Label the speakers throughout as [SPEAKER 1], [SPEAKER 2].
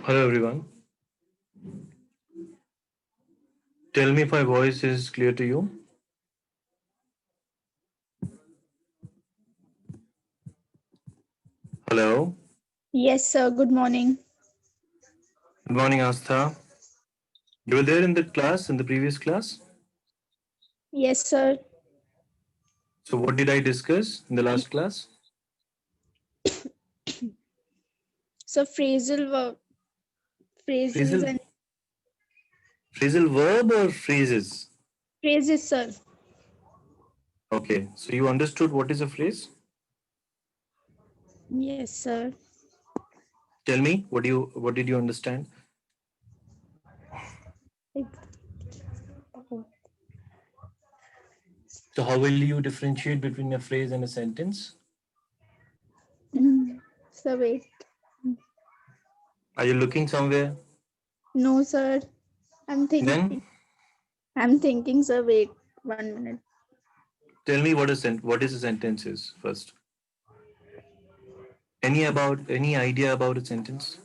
[SPEAKER 1] Hello everyone. Tell me if my voice is clear to you. Hello.
[SPEAKER 2] Yes, sir. Good morning.
[SPEAKER 1] Good morning, Astha. You were there in the class, in the previous class.
[SPEAKER 2] Yes, sir.
[SPEAKER 1] So what did I discuss in the last class?
[SPEAKER 2] So phrasals
[SPEAKER 1] Phrasal,
[SPEAKER 2] and
[SPEAKER 1] phrasal verb or phrases?
[SPEAKER 2] phrases, sir.
[SPEAKER 1] Okay. So you understood what is a phrase?
[SPEAKER 2] Yes, sir.
[SPEAKER 1] Tell me what did you understand?
[SPEAKER 2] It-
[SPEAKER 1] So how will you differentiate between a phrase and a sentence?
[SPEAKER 2] So wait.
[SPEAKER 1] Are you looking somewhere?
[SPEAKER 2] No, sir. I'm
[SPEAKER 1] Then
[SPEAKER 2] thinking. I'm thinking, sir. Wait 1 minute.
[SPEAKER 1] tell me what is a sentence is first. Any idea about a sentence?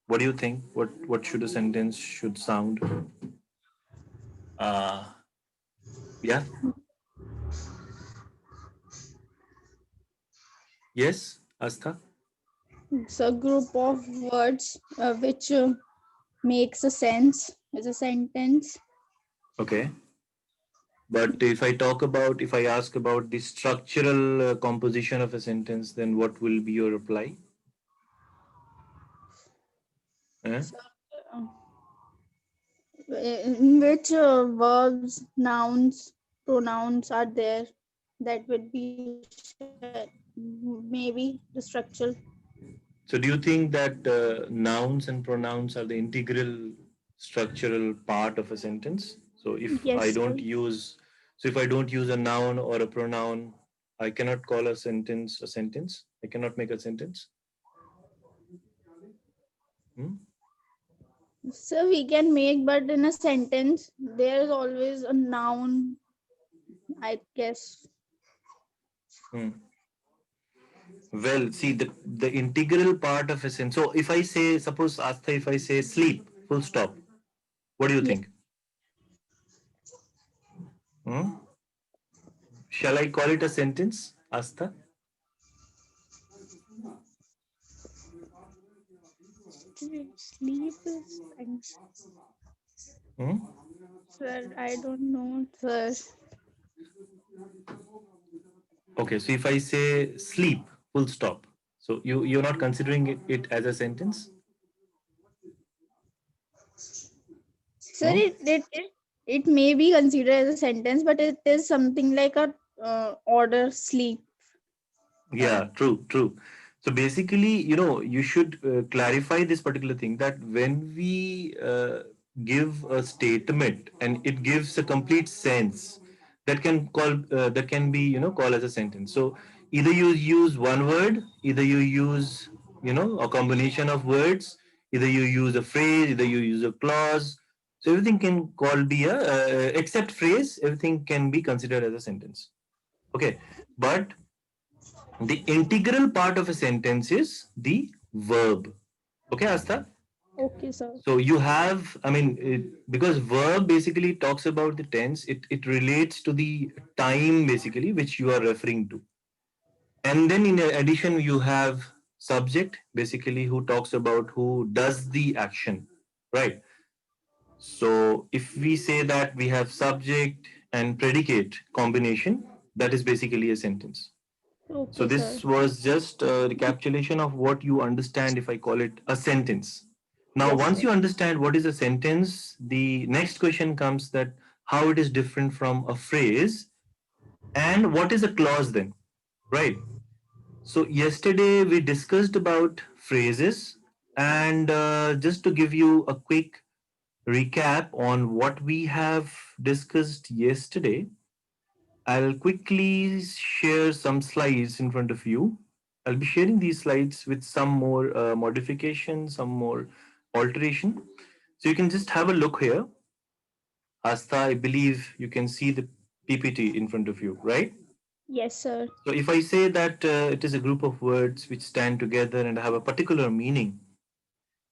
[SPEAKER 1] What do you think? What should a sentence should sound? Uh yeah. Yes, Astha.
[SPEAKER 2] It's a group of words which makes a sense as a sentence.
[SPEAKER 1] Okay. But if I ask about the structural composition of a sentence, then what will be your reply? Eh?
[SPEAKER 2] So, uh, in which verbs, nouns, pronouns are there, that would be maybe the structure.
[SPEAKER 1] So, do you think that nouns and pronouns are the integral structural part of a sentence? So,
[SPEAKER 2] Yes, sir.
[SPEAKER 1] if I don't use a noun or a pronoun, I cannot call a sentence a sentence. I cannot make a sentence. Hmm?
[SPEAKER 2] So we can make, but in a sentence, there is always a noun, I guess.
[SPEAKER 1] Hmm. Well, see the integral part of a sentence. So, if I say, suppose Astha, if I say sleep, full stop, what do you
[SPEAKER 2] Yes.
[SPEAKER 1] think? Hmm? Shall I call it a sentence, Astha?
[SPEAKER 2] Sleep is thanks.
[SPEAKER 1] Hmm?
[SPEAKER 2] Sir, I don't know, sir.
[SPEAKER 1] Okay, so if I say sleep, full stop. So you're not considering it as a sentence?
[SPEAKER 2] Sir,
[SPEAKER 1] Hmm?
[SPEAKER 2] it may be considered as a sentence, but it is something like a order sleep.
[SPEAKER 1] Yeah, true, true. So basically, you should clarify this particular thing that when we give a statement and it gives a complete sense, that can be called as a sentence. So either you use one word, either you use a combination of words, either you use a phrase, either you use a clause. So everything can call be a except phrase. Everything can be considered as a sentence. Okay, but the integral part of a sentence is the verb. Okay, Asta?
[SPEAKER 2] Okay, sir.
[SPEAKER 1] So you have, because verb basically talks about the tense, it relates to the time basically which you are referring to. And then in addition, you have subject basically who talks about who does the action, right? So if we say that we have subject and predicate combination, that is basically a sentence. So
[SPEAKER 2] Okay, sir.
[SPEAKER 1] this was just a recapitulation of what you understand if I call it a sentence. Now,
[SPEAKER 2] Yes,
[SPEAKER 1] once
[SPEAKER 2] sir.
[SPEAKER 1] you understand what is a sentence, the next question comes that how it is different from a phrase and what is a clause then, right? So yesterday we discussed about phrases and just to give you a quick recap on what we have discussed yesterday, I'll quickly share some slides in front of you. I'll be sharing these slides with some more modification, some more alteration. So you can just have a look here. Asta, I believe you can see the PPT in front of you, right?
[SPEAKER 2] Yes, sir.
[SPEAKER 1] So if I say that it is a group of words which stand together and have a particular meaning,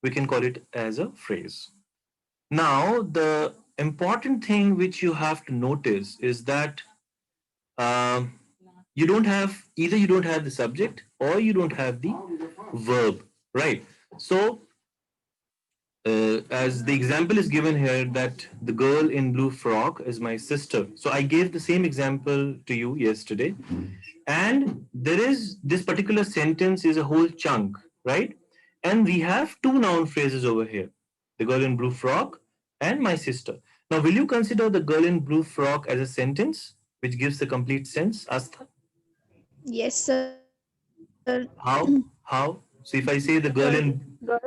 [SPEAKER 1] we can call it as a phrase. Now, the important thing which you have to notice is that um, you don't have either you don't have the subject or you don't have the verb, right? So as the example is given here that the girl in blue frock is my sister. So I gave the same example to you yesterday. And there is this particular sentence is a whole chunk, right? And we have two noun phrases over here, the girl in blue frock and my sister. Now, will you consider the girl in blue frock as a sentence which gives the complete sense, Astha?
[SPEAKER 2] Yes, sir.
[SPEAKER 1] How? How? So if I say the girl
[SPEAKER 2] Girl,
[SPEAKER 1] in
[SPEAKER 2] girl.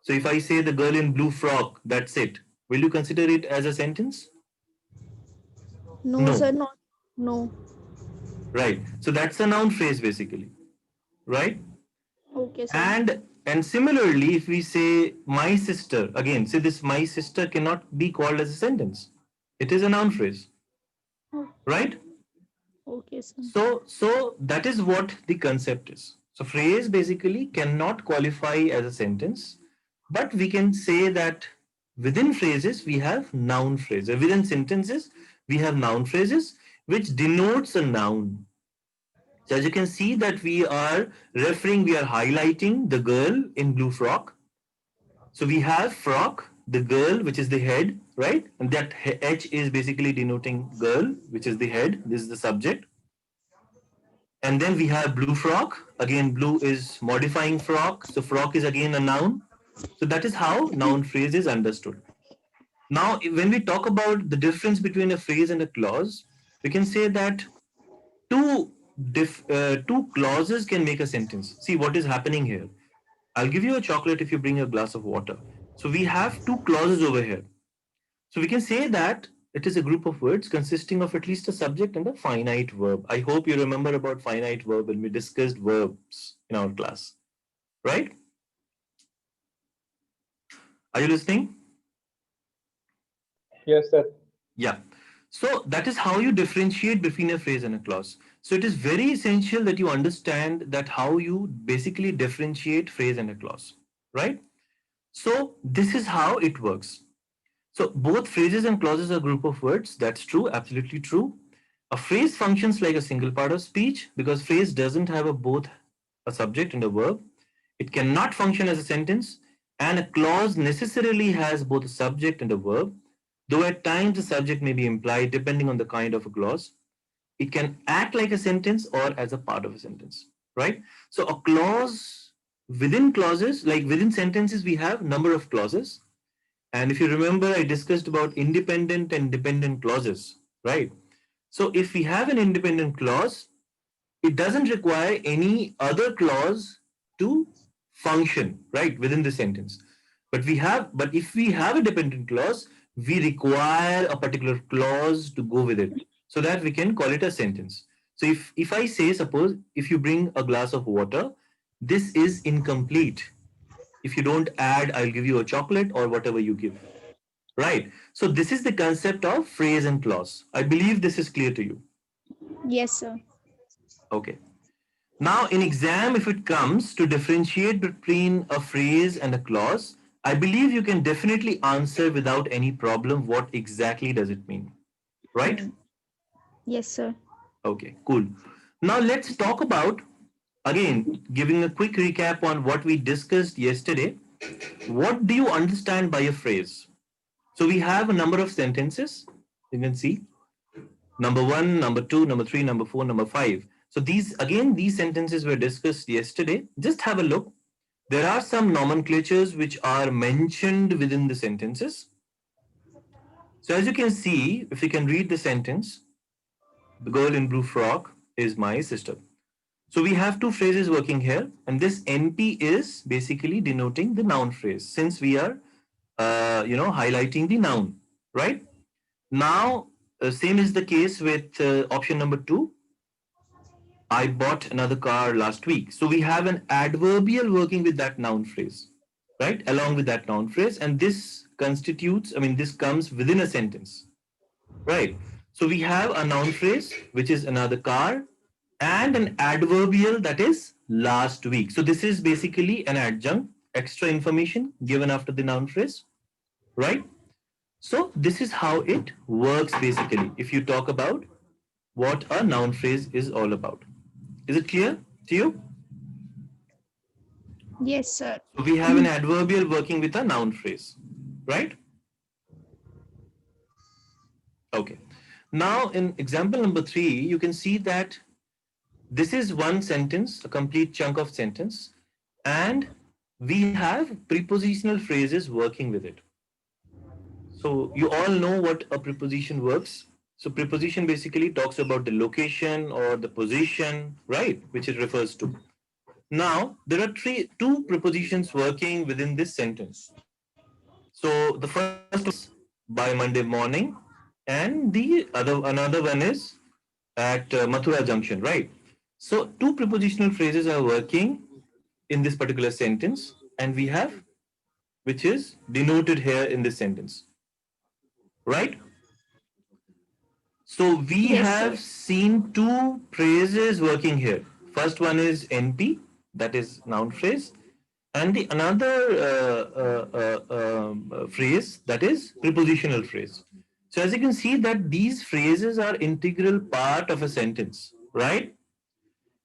[SPEAKER 1] so if I say the girl in blue frock, that's it. Will you consider it as a sentence?
[SPEAKER 2] No,
[SPEAKER 1] No.
[SPEAKER 2] sir, not. No.
[SPEAKER 1] Right. So that's a noun phrase basically, right?
[SPEAKER 2] Okay, sir.
[SPEAKER 1] And similarly, if we say my sister, again, say this my sister cannot be called as a sentence. It is a noun phrase,
[SPEAKER 2] Oh,
[SPEAKER 1] right?
[SPEAKER 2] okay, sir.
[SPEAKER 1] So that is what the concept is. So phrase basically cannot qualify as a sentence, but we can say that within phrases we have noun phrases. Within sentences we have noun phrases which denotes a noun. So as you can see that we are highlighting the girl in blue frock. So we have frock, the girl, which is the head, right? And that H is basically denoting girl, which is the head. This is the subject. And then we have blue frock. Again, blue is modifying frock. So frock is again a noun. So that is how noun phrase is understood. Now, when we talk about the difference between a phrase and a clause, we can say that two two clauses can make a sentence. See what is happening here. I'll give you a chocolate if you bring a glass of water. So we have two clauses over here. So we can say that it is a group of words consisting of at least a subject and a finite verb. I hope you remember about finite verb when we discussed verbs in our class, right? Are you listening?
[SPEAKER 3] Yes, sir.
[SPEAKER 1] Yeah. So that is how you differentiate between a phrase and a clause. So it is very essential that you understand that how you basically differentiate phrase and a clause, right? So this is how it works. So both phrases and clauses are a group of words. That's true, absolutely true. A phrase functions like a single part of speech because phrase doesn't have both a subject and a verb. It cannot function as a sentence, and a clause necessarily has both a subject and a verb, though at times the subject may be implied depending on the kind of a clause. It can act like a sentence or as a part of a sentence, right? So a clause within clauses, like within sentences, we have number of clauses. And if you remember, I discussed about independent and dependent clauses, right? So if we have an independent clause, it doesn't require any other clause to function, right, within the sentence. But if we have a dependent clause, we require a particular clause to go with it so that we can call it a sentence. So if I say, suppose, if you bring a glass of water, this is incomplete. If you don't add, I'll give you a chocolate or whatever you give. Right. So this is the concept of phrase and clause. I believe this is clear to you.
[SPEAKER 2] Yes, sir.
[SPEAKER 1] Okay. Now in exam, if it comes to differentiate between a phrase and a clause, I believe you can definitely answer without any problem what exactly does it mean. Right?
[SPEAKER 2] Hmm. Yes, sir.
[SPEAKER 1] Okay, cool. Now let's talk about, again, giving a quick recap on what we discussed yesterday. What do you understand by a phrase? So we have a number of sentences. You can see number one, number two, number three, number four, number five. So these sentences were discussed yesterday. Just have a look. There are some nomenclatures which are mentioned within the sentences. So as you can see, if you can read the sentence, the girl in blue frock is my sister. So we have two phrases working here, and this NP is basically denoting the noun phrase since we are, highlighting the noun, right? Now, same is the case with option number two. I bought another car last week. So we have an adverbial working with that noun phrase, right? Along with that noun phrase. And this comes within a sentence, right? So we have a noun phrase, which is another car, and an adverbial that is last week. So this is basically an adjunct. extra information given after the noun phrase, right? So this is how it works basically if you talk about what a noun phrase is all about. Is it clear to you?
[SPEAKER 2] Yes, sir.
[SPEAKER 1] So we have an adverbial working with a noun phrase, right? Okay. Now in example number 3, you can see that this is one sentence, a complete chunk of sentence, and we have prepositional phrases working with it. So you all know what a preposition works. So preposition basically talks about the location or the position, right, which it refers to. Now there are two prepositions working within this sentence. So the first is by Monday morning, and the another one is at Mathura Junction, right? So two prepositional phrases are working in this particular sentence, and we have which is denoted here in this sentence, right? So we
[SPEAKER 2] Yes, sir.
[SPEAKER 1] have seen two phrases working here. First one is NP, that is noun phrase, and the another phrase that is prepositional phrase. So as you can see that these phrases are integral part of a sentence, right?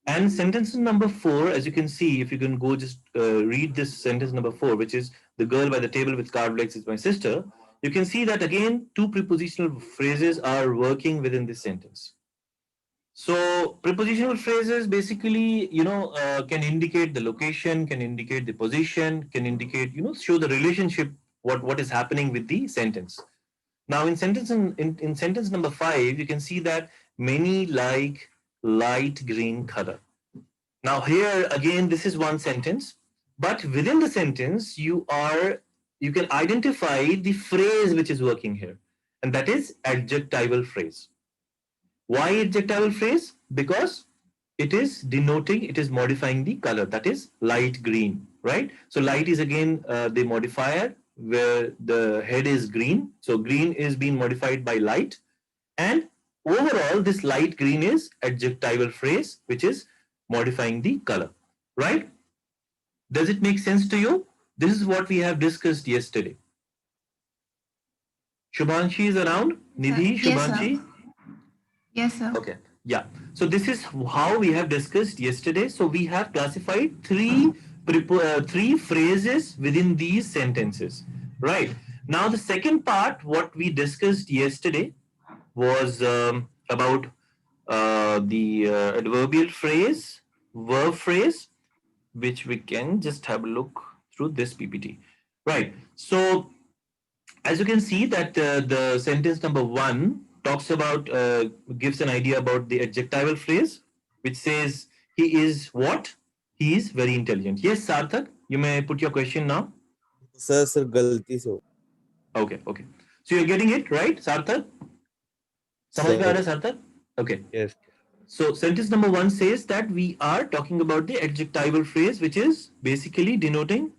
[SPEAKER 1] And sentence number 4, as you can see, if you can go just read this sentence number 4, which is the girl by the table with carved legs is my sister, you can see that again two prepositional phrases are working within this sentence. So prepositional phrases basically, can indicate the location, can indicate the position, can indicate, show the relationship, what is happening with the sentence. Now in sentence number 5, you can see that many like light green color. Now here again, this is one sentence, but within the sentence, you can identify the phrase which is working here, and that is adjectival phrase. Why adjectival phrase? Because it is denoting, it is modifying the color, that is light green, right? So light is again the modifier where the head is green. So green is being modified by light, and overall this light green is adjectival phrase which is modifying the color, right? Does it make sense to you? This is what we have discussed yesterday. Shubhanshi is around? Nidhi,
[SPEAKER 3] Yes, sir.
[SPEAKER 1] Shubhanshi?
[SPEAKER 3] Yes, sir.
[SPEAKER 1] Okay. Yeah. So this is how we have discussed yesterday. So we have classified three phrases within these sentences, right? Now the second part, what we discussed yesterday, was about the adverbial phrase, verb phrase, which we can just have a look through this PPT, right? So as you can see that the sentence number 1 talks about gives an idea about the adjectival phrase, which says he is what? He is very intelligent. Yes, Sarthak, you may put your question now.
[SPEAKER 4] Sir गलती से
[SPEAKER 1] Okay, okay. So you're getting it right, Sarthak? समझ में आ रहा है, Sarthak? Okay.
[SPEAKER 4] Yes.
[SPEAKER 1] So sentence number 1 says that we are talking about the adjectival phrase, which is basically denoting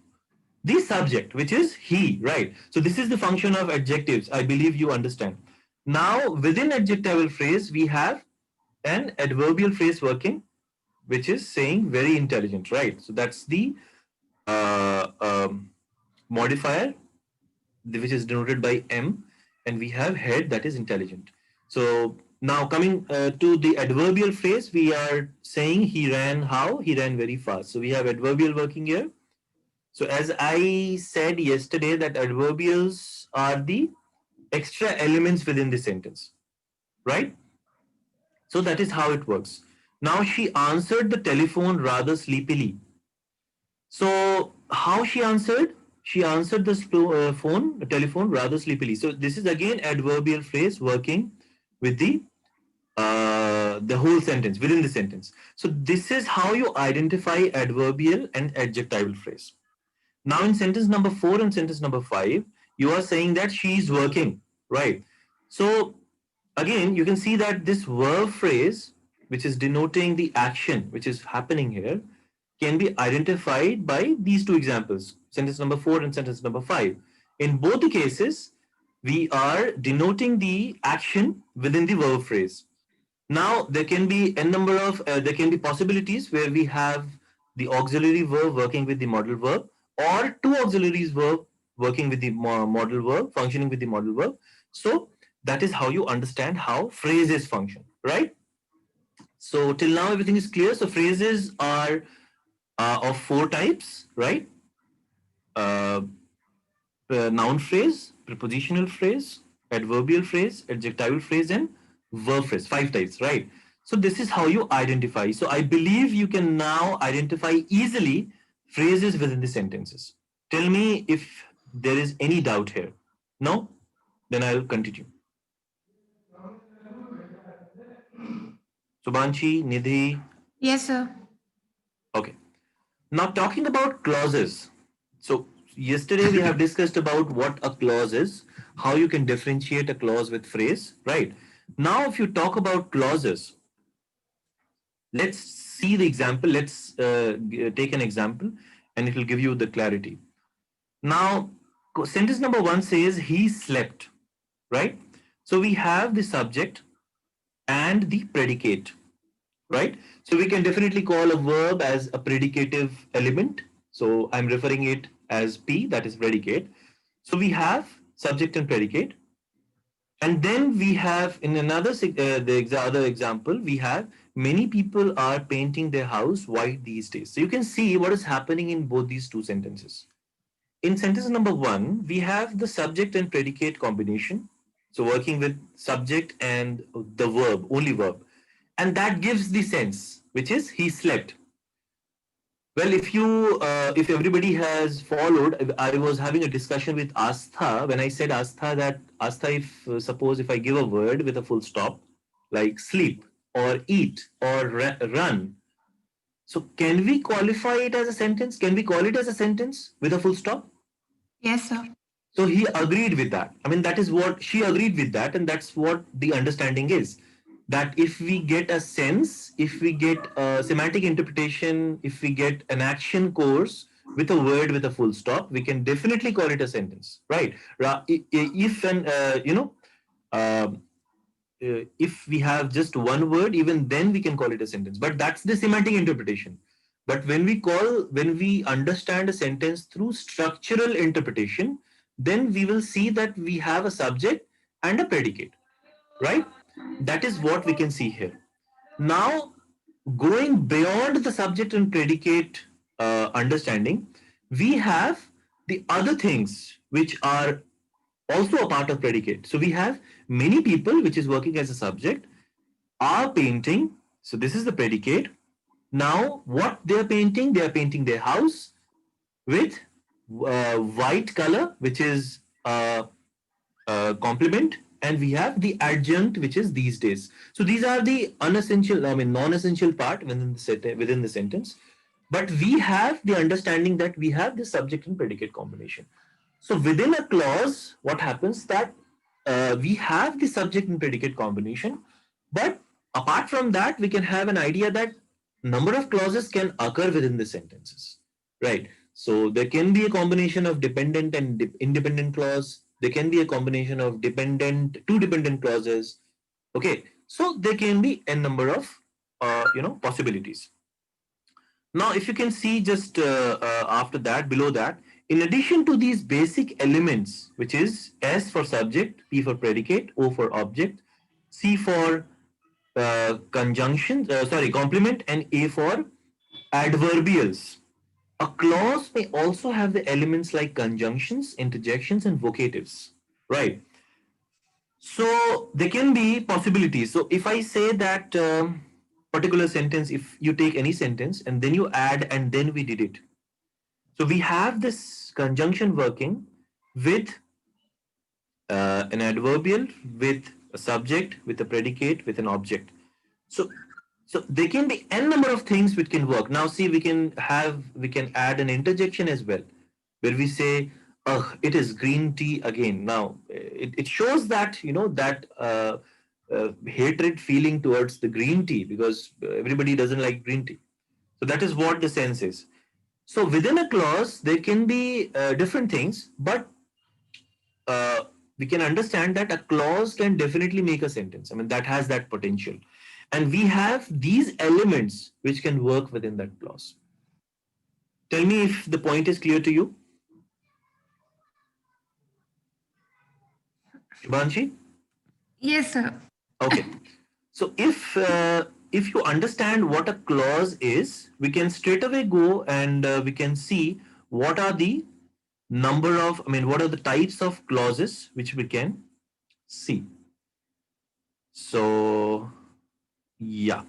[SPEAKER 1] the subject, which is he, right? So this is the function of adjectives. I believe you understand. Now, within adjectival phrase, we have an adverbial phrase working, which is saying very intelligent, right? So that's the modifier, which is denoted by M, and we have head, that is intelligent. So now coming to the adverbial phrase, we are saying he ran how? He ran very fast. So we have adverbial working here. So as I said yesterday, that adverbials are the extra elements within the sentence, right? So that is how it works. Now she answered the telephone rather sleepily. So how she answered? She answered the telephone rather sleepily. So this is again adverbial phrase working with the whole sentence, within the sentence. So this is how you identify adverbial and adjectival phrase. Now in sentence number 4 and sentence number 5, you are saying that she is working, right? So again, you can see that this verb phrase, which is denoting the action which is happening here, can be identified by these two examples, sentence number 4 and sentence number 5. In both the cases, we are denoting the action within the verb phrase. Now, there can be there can be possibilities where we have the auxiliary verb working with the modal verb, or two auxiliaries verb working with the modal verb, functioning with the modal verb. So that is how you understand how phrases function, right? So till now everything is clear. So phrases are of four types, right? Uh, Noun phrase, prepositional phrase, adverbial phrase, adjectival phrase, and verb phrase. Five types, right? So this is how you identify. So I believe you can now identify easily phrases within the sentences. Tell me if there is any doubt here. No? Then I'll continue. Subhanshi, Nidhi.
[SPEAKER 3] Yes, sir.
[SPEAKER 1] Okay. Now talking about clauses. So yesterday we have discussed about what a clause is, how you can differentiate a clause with phrase, right? Now if you talk about clauses, let's see the example. Let's take an example and it will give you the clarity. Now sentence number one says he slept, right? So we have the subject and the predicate, right? So we can definitely call a verb as a predicative element. So I'm referring it as P, that is predicate. So we have subject and predicate. And then we have in another, other example, we have many people are painting their house white these days. So you can see what is happening in both these two sentences. In sentence number one, we have the subject and predicate combination. So working with subject and the verb, only verb. And that gives the sense, which is he slept. Well, if everybody has followed, I was having a discussion with Astha when I said Astha that Astha, if suppose if I give a word with a full stop, like sleep or eat or run, so can we qualify it as a sentence? Can we call it as a sentence with a full stop?
[SPEAKER 3] Yes, sir.
[SPEAKER 1] So he agreed with that. I mean, that is what she agreed with that, and that's what the understanding is. That if we get a sense, if we get a semantic interpretation, if we get an action course with a word with a full stop, we can definitely call it a sentence, right? If and um, if we have just one word, even then we can call it a sentence. But that's the semantic interpretation. But when we understand a sentence through structural interpretation, then we will see that we have a subject and a predicate, right? That is what we can see here. Now, going beyond the subject and predicate understanding, we have the other things which are also a part of predicate. So we have many people, which is working as a subject, are painting. So this is the predicate. Now, what they're painting? They are painting their house with white color, which is complement, and we have the adjunct, which is these days. So these are the unessential, I mean, non-essential part within the sentence. But we have the understanding that we have the subject and predicate combination. So within a clause, what happens that we have the subject and predicate combination, but apart from that, we can have an idea that number of clauses can occur within the sentences, right? So there can be a combination of dependent and independent clause. There can be a combination of two dependent clauses. Okay, so there can be a number of possibilities. Now, if you can see just after that, below that, in addition to these basic elements, which is S for subject, P for predicate, O for object, C for complement, and A for adverbials. A clause may also have the elements like conjunctions, interjections, and vocatives, right? So there can be possibilities. So if I say that particular sentence, if you take any sentence and then you add and then we did it. So we have this conjunction working with an adverbial, with a subject, with a predicate, with an object. So there can be n number of things which can work. Now see, we can add an interjection as well, where we say, "Ugh, it is green tea again." Now it shows that that hatred feeling towards the green tea, because everybody doesn't like green tea. So that is what the sense is. So within a clause, there can be different things, but we can understand that a clause can definitely make a sentence. I mean, that has that potential. And we have these elements which can work within that clause. Tell me if the point is clear to you. Shubhanshi?
[SPEAKER 3] Yes, sir.
[SPEAKER 1] Okay. So if you understand what a clause is, we can straight away go and we can see what are the what are the types of clauses which we can see. So yeah.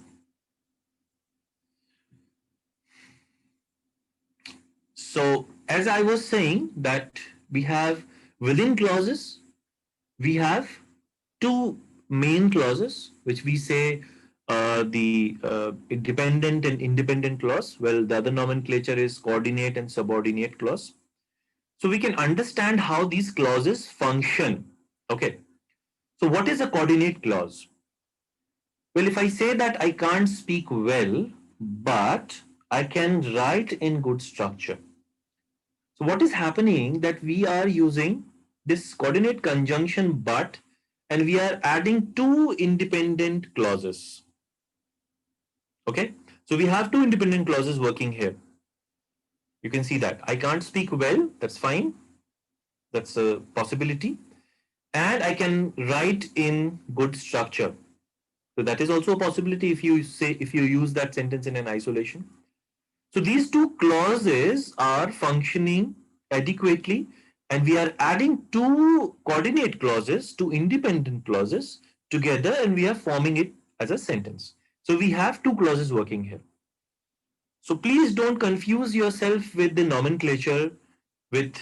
[SPEAKER 1] So as I was saying that we have within clauses, we have two main clauses which we say the dependent and independent clause. Well, the other nomenclature is coordinate and subordinate clause. So we can understand how these clauses function. Okay. So what is a coordinate clause? Well, if I say that I can't speak well, but I can write in good structure. So what is happening that we are using this coordinate conjunction but and we are adding two independent clauses. Okay. So we have two independent clauses working here. You can see that I can't speak well. That's fine. That's a possibility. And I can write in good structure. So that is also a possibility if you use that sentence in an isolation. So these two clauses are functioning adequately, and we are adding two coordinate clauses, two independent clauses together, and we are forming it as a sentence. So we have two clauses working here. So please don't confuse yourself with the nomenclature with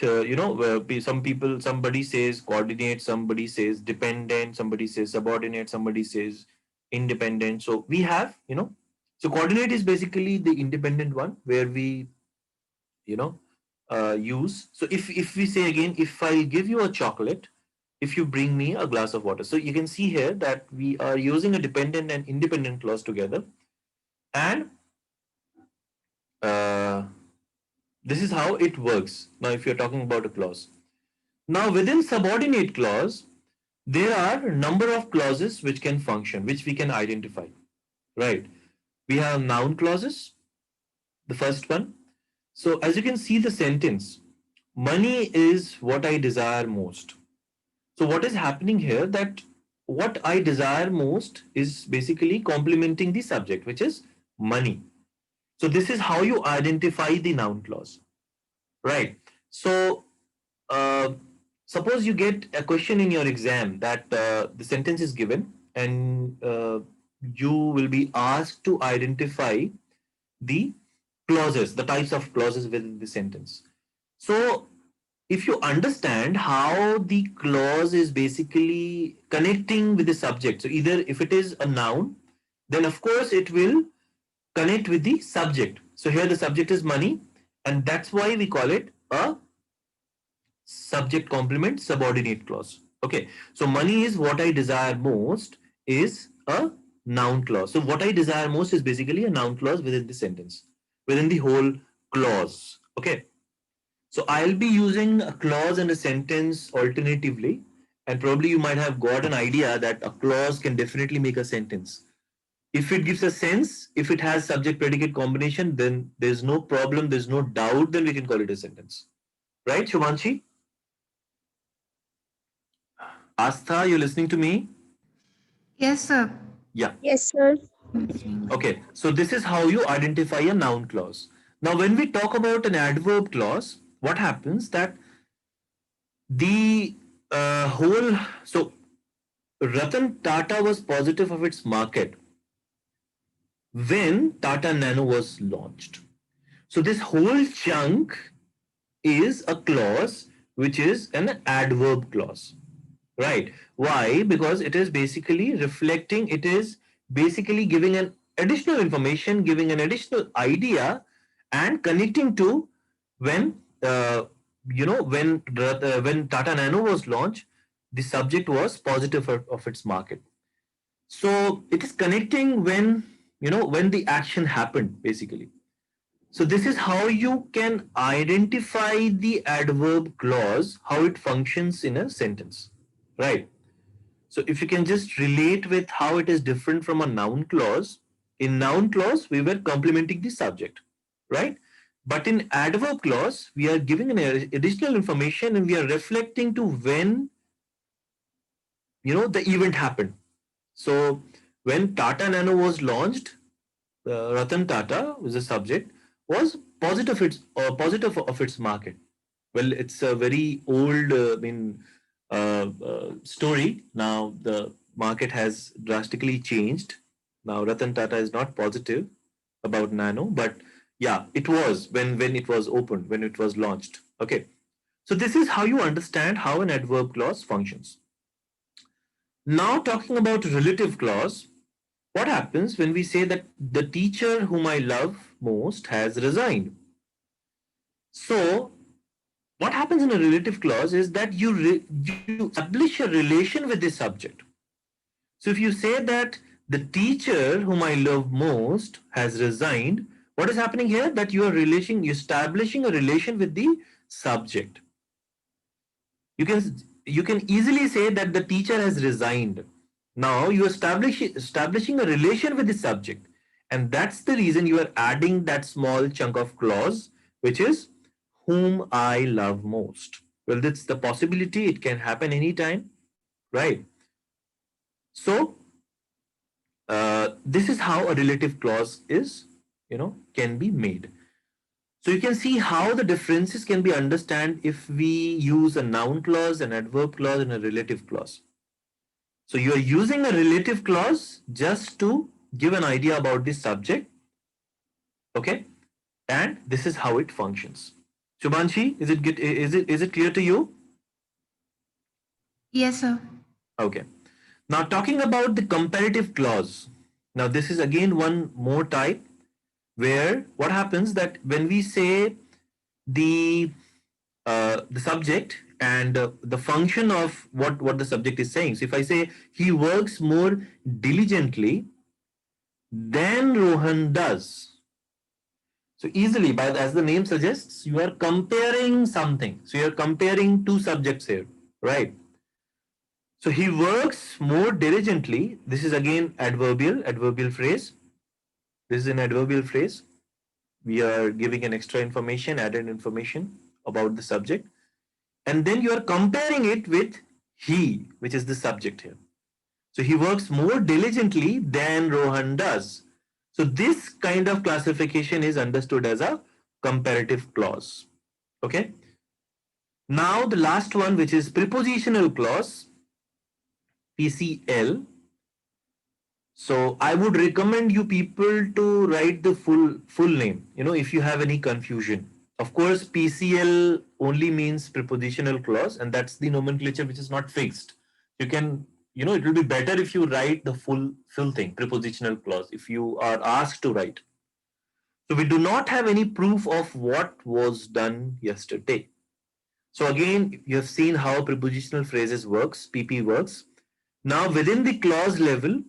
[SPEAKER 1] somebody says coordinate, somebody says dependent, somebody says subordinate, somebody says independent. So we have, so coordinate is basically the independent one where we use. So if we say again, if I give you a chocolate, if you bring me a glass of water. So you can see here that we are using a dependent and independent clause together, and uh, this is how it works. Now, if you're talking about a clause. Now, within subordinate clause, there are a number of clauses which can function, which we can identify, right? We have noun clauses, the first one. So as you can see the sentence, money is what I desire most. So what is happening here that what I desire most is basically complementing the subject, which is money. So this is how you identify the noun clause, right? So uh, suppose you get a question in your exam that the sentence is given and you will be asked to identify the clauses, the types of clauses within the sentence. So if you understand how the clause is basically connecting with the subject, so either if it is a noun, then of course it will connect with the subject. So here the subject is money, and that's why we call it a subject complement subordinate clause. Okay, so money is what I desire most is a noun clause. So what I desire most is basically a noun clause within the sentence, within the whole clause. Okay, so I'll be using a clause and a sentence alternatively, and probably you might have got an idea that a clause can definitely make a sentence. If it gives a sense, if it has subject predicate combination, then there's no problem, there's no doubt, then we can call it a sentence. Right, Shumanshi? Astha, you listening to me?
[SPEAKER 3] Yes, sir.
[SPEAKER 1] Yeah.
[SPEAKER 2] Yes, sir.
[SPEAKER 1] Okay. So this is how you identify a noun clause. Now, when we talk about an adverb clause, what happens that the whole so Ratan Tata was positive of its market when Tata Nano was launched. So this whole chunk is a clause which is an adverb clause. Right. Why? Because it is basically reflecting, it is basically giving an additional information, giving an additional idea, and connecting to when, when Tata Nano was launched, the subject was positive of its market. So it is connecting when, when the action happened, basically. So this is how you can identify the adverb clause, how it functions in a sentence, right? So if you can just relate with how it is different from a noun clause, in noun clause, we were complementing the subject, right? But in adverb clause, we are giving an additional information and we are reflecting to when, the event happened. So when Tata Nano was launched, Ratan Tata, who is the subject, was positive of its market. Well, it's a very old, story. Now the market has drastically changed. Now Ratan Tata is not positive about Nano, but yeah, it was when it was opened, when it was launched. Okay, so this is how you understand how an adverb clause functions. Now talking about relative clause, what happens when we say that the teacher whom I love most has resigned? So what happens in a relative clause is that you establish a relation with the subject. So if you say that the teacher whom I love most has resigned, what is happening here? That you're establishing a relation with the subject. You can easily say that the teacher has resigned. Now you establishing a relation with the subject, and that's the reason you are adding that small chunk of clause, which is whom I love most. Well, that's the possibility. It can happen anytime, right? So this is how a relative clause can be made. So you can see how the differences can be understood if we use a noun clause, an adverb clause, and a relative clause. So you are using a relative clause just to give an idea about the subject, okay? And this is how it functions. Shubhanshi, is it clear to you?
[SPEAKER 3] Yes, sir.
[SPEAKER 1] Okay. Now talking about the comparative clause. Now this is again one more type where what happens that when we say the subject and the function of what the subject is saying. So if I say he works more diligently than Rohan does. So easily, as the name suggests, you are comparing something. So you are comparing two subjects here, right? So he works more diligently. This is again adverbial phrase. This is an adverbial phrase. We are giving an extra information, added information about the subject. And then you are comparing it with he, which is the subject here. So he works more diligently than Rohan does. So this kind of classification is understood as a comparative clause. Okay. Now the last one, which is prepositional clause, PCL. So I would recommend you people to write the full name, if you have any confusion. Of course, PCL only means prepositional clause, and that's the nomenclature which is not fixed. You can, it will be better if you write the full thing, prepositional clause, if you are asked to write. So we do not have any proof of what was done yesterday. So again, you have seen how prepositional phrases works, PP works. Now within the clause level,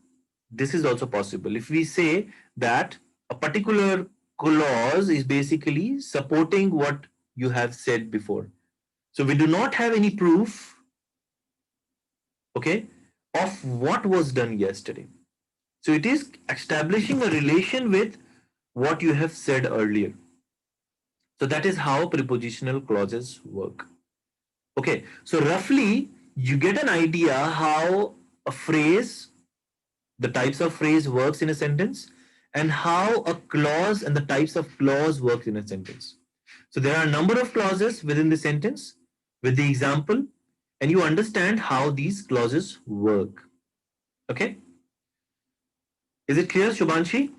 [SPEAKER 1] this is also possible. If we say that a particular clause is basically supporting what you have said before. So we do not have any proof, okay, of what was done yesterday. So it is establishing a relation with what you have said earlier. So that is how prepositional clauses work. Okay, so roughly you get an idea how a phrase, the types of phrase works in a sentence, and how a clause and the types of clause work in a sentence. So there are a number of clauses within the sentence with the example, and you understand how these clauses work. Okay? Is it clear, Shubhanshi?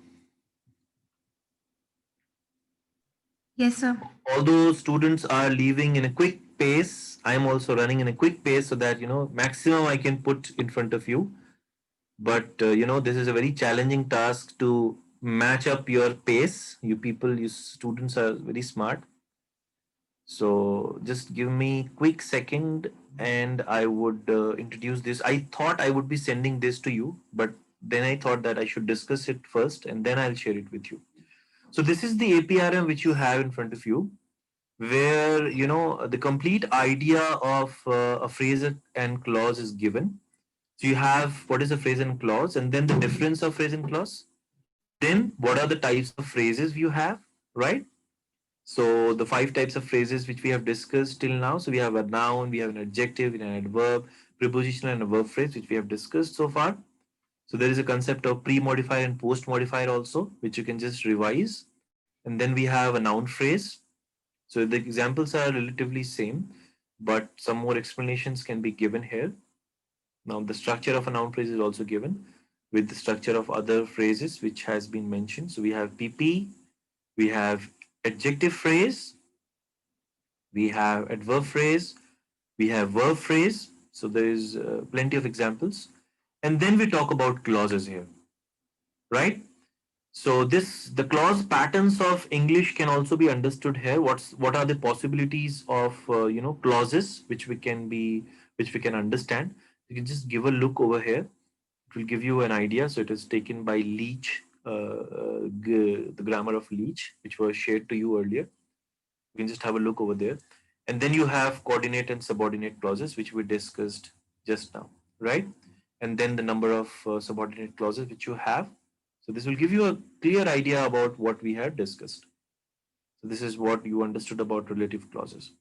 [SPEAKER 3] Yes, sir.
[SPEAKER 1] Although students are leaving in a quick pace, I am also running in a quick pace so that, maximum I can put in front of you. But, this is a very challenging task to match up your pace. You students are very smart. So just give me quick second and I would introduce this. I thought I would be sending this to you, but then I thought that I should discuss it first and then I'll share it with you. So this is the APRM which you have in front of you, where the complete idea of a phrase and clause is given. So you have what is a phrase and clause, and then the difference of phrase and clause. Then what are the types of phrases you have, right? So the 5 types of phrases which we have discussed till now. So we have a noun, we have an adjective, an adverb, prepositional and a verb phrase which we have discussed so far. So there is a concept of pre-modifier and post-modifier also, which you can just revise. And then we have a noun phrase. So the examples are relatively same, but some more explanations can be given here. Now the structure of a noun phrase is also given with the structure of other phrases which has been mentioned. So we have PP, we have adjective phrase, we have adverb phrase, we have verb phrase. So there is plenty of examples. And then we talk about clauses here, right? So the clause patterns of English can also be understood here. What are the possibilities of clauses which we can understand? You can just give a look over here. It will give you an idea. So it is taken by Leach, the grammar of Leach, which was shared to you earlier. You can just have a look over there. And then you have coordinate and subordinate clauses, which we discussed just now, right? And then the number of subordinate clauses which you have. So this will give you a clear idea about what we had discussed. So this is what you understood about relative clauses.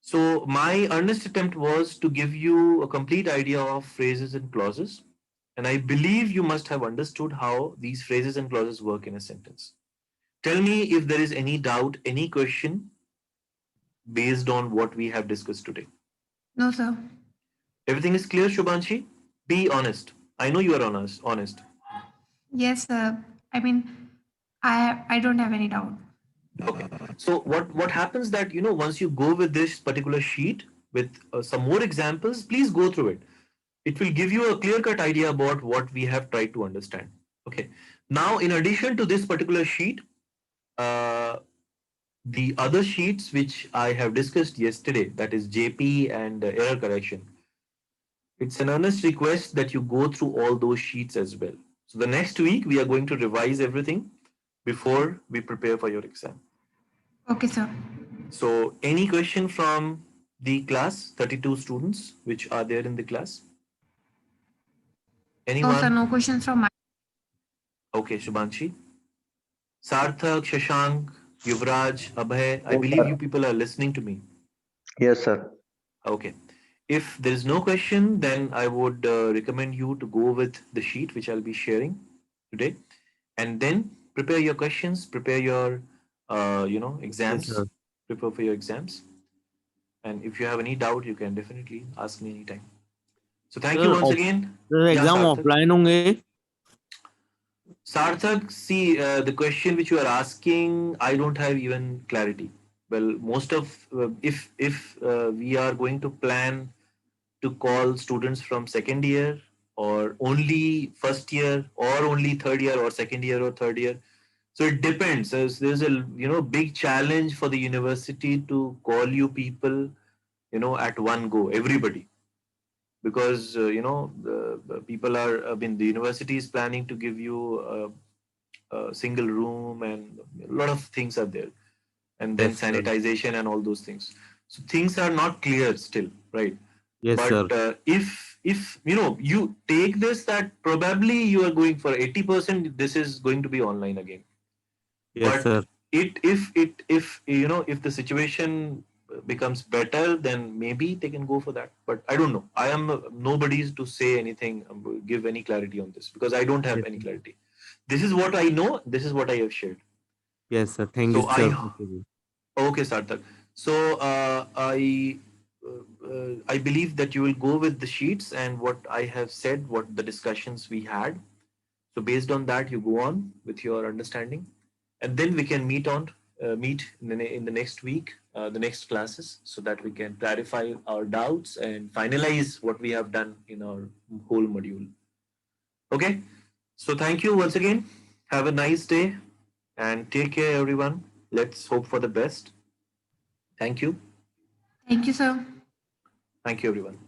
[SPEAKER 1] So my earnest attempt was to give you a complete idea of phrases and clauses. And I believe you must have understood how these phrases and clauses work in a sentence. Tell me if there is any doubt, any question based on what we have discussed today.
[SPEAKER 3] No, sir.
[SPEAKER 1] Everything is clear, Shubhanshi? Be honest. I know you are honest.
[SPEAKER 3] Yes, sir. I mean, I don't have any doubt.
[SPEAKER 1] Okay. So what happens that once you go with this particular sheet with some more examples, please go through it. It will give you a clear-cut idea about what we have tried to understand. Okay. Now, in addition to this particular sheet, the other sheets which I have discussed yesterday, that is JP and error correction, it's an earnest request that you go through all those sheets as well. So the next week we are going to revise everything before we prepare for your exam.
[SPEAKER 3] Okay, sir.
[SPEAKER 1] So any question from the class, 32 students which are there in the class?
[SPEAKER 3] No, sir.
[SPEAKER 1] Anyone?
[SPEAKER 3] No questions from my.
[SPEAKER 1] Okay, Shubhanshi. Sarthak, Shashank, Yuvraj, Abhay, I
[SPEAKER 5] Yes,
[SPEAKER 1] believe you
[SPEAKER 5] sir.
[SPEAKER 1] people are listening to me.
[SPEAKER 5] Yes, sir.
[SPEAKER 1] Okay. If there is no question, then I would recommend you to go with the sheet which I'll be sharing today, and then prepare your questions, prepare your,
[SPEAKER 4] Yes,
[SPEAKER 1] exams,
[SPEAKER 4] sir.
[SPEAKER 1] prepare for your exams. And if you have any doubt, you can definitely ask me anytime. So thank you
[SPEAKER 4] Sir,
[SPEAKER 1] once again.
[SPEAKER 4] sir,
[SPEAKER 1] Yeah,
[SPEAKER 4] exam
[SPEAKER 1] Sarthak.
[SPEAKER 4] offline होंगे.
[SPEAKER 1] Sarthak, see, the question which you are asking, I don't have even clarity. Well, most of if we are going to plan to call students from second year or only first year or only third year or second year or third year, so it depends. There's a big challenge for the university to call you people at one go, everybody, because the people are, I mean, the university is planning to give you a single room, and a lot of things are there, and then
[SPEAKER 4] Yes, sir.
[SPEAKER 1] sanitization and all those things. So things are not clear still, right?
[SPEAKER 4] Yes, sir.
[SPEAKER 1] But if you take this, that probably you are going for 80%, this is going to be online again.
[SPEAKER 4] Yes,
[SPEAKER 1] But
[SPEAKER 4] sir.
[SPEAKER 1] if the situation becomes better, then maybe they can go for that. But I don't know. I am nobody's to say anything, give any clarity on this, because I don't have
[SPEAKER 4] Yes,
[SPEAKER 1] any
[SPEAKER 4] sir.
[SPEAKER 1] clarity. This is what I know. This is what I have shared.
[SPEAKER 4] Yes, sir. Thank you,
[SPEAKER 1] So
[SPEAKER 4] sir.
[SPEAKER 1] okay, Sarthak. So I believe that you will go with the sheets and what I have said, what the discussions we had. So based on that, you go on with your understanding, and then we can meet in the next week, the next classes, so that we can clarify our doubts and finalize what we have done in our whole module. Okay. So thank you once again. Have a nice day and take care, everyone. Let's hope for the best. Thank you.
[SPEAKER 3] Thank you, sir.
[SPEAKER 1] Thank you, everyone.